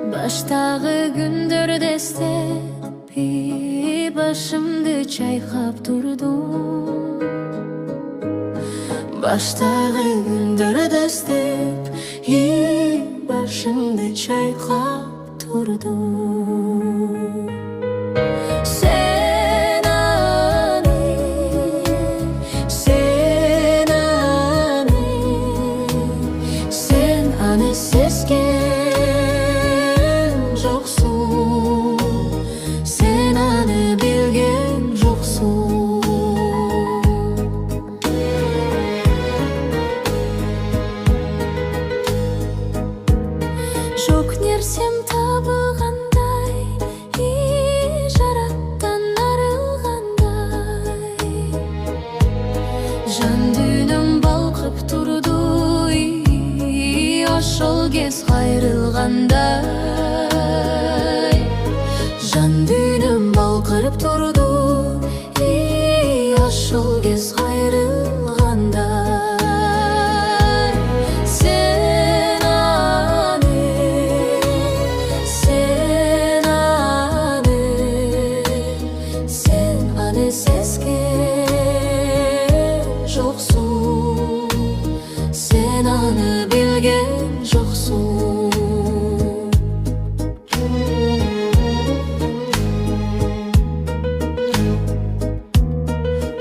Баштагы күндөрдө эстеп башымды чайкап турдум. Баштагы күндөрдө эстеп башымды чайкап турдум. Сен аны сезген жоксуң, сен аны билген жоксуң. Жок нерсем табылгандай, жараттан арылгандай, жан дүйнөм балкып турду, ошол кез кайрылгандай. Жан дүйнөм балкырып турду, ошол кез кайрылгандай. Сен аны сезген жоксуң, сен аны билген жоксуң.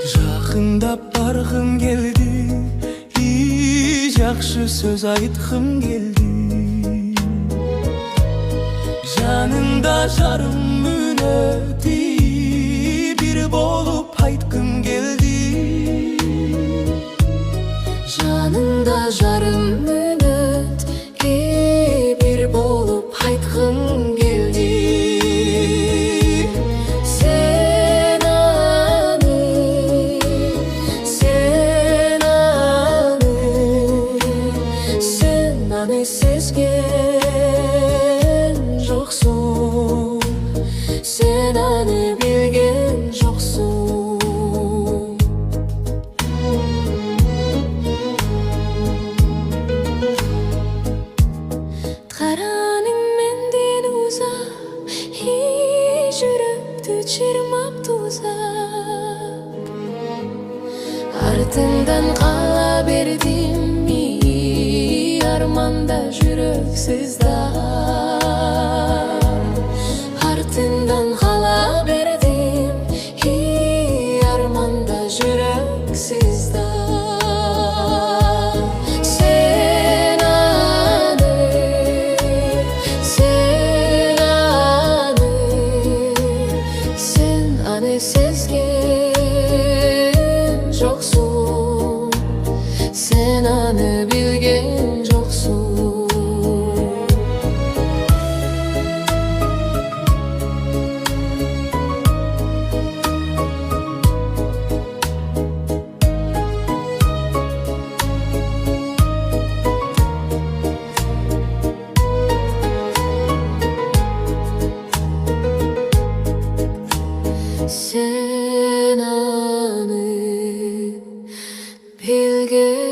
Жакындап баргым келди, жакшы сөз айткым келди. Жаныңда жарым мүнөт бир болуп айткым келди. Жаныңда жарым мүнөт бир болуп айткым келди. Сен аны сезген жоксуң, сен аны билген жоксуң. Караның менден узап, жүрөктү чырмап тузап, артыңдан кала бердим, арманда жүрөк сыздап. Артыңдан кала бердим, арманда жүрөк сыздап. Сен аны сезген жоксуң, сен аны билген жоксуң. Sen аны билген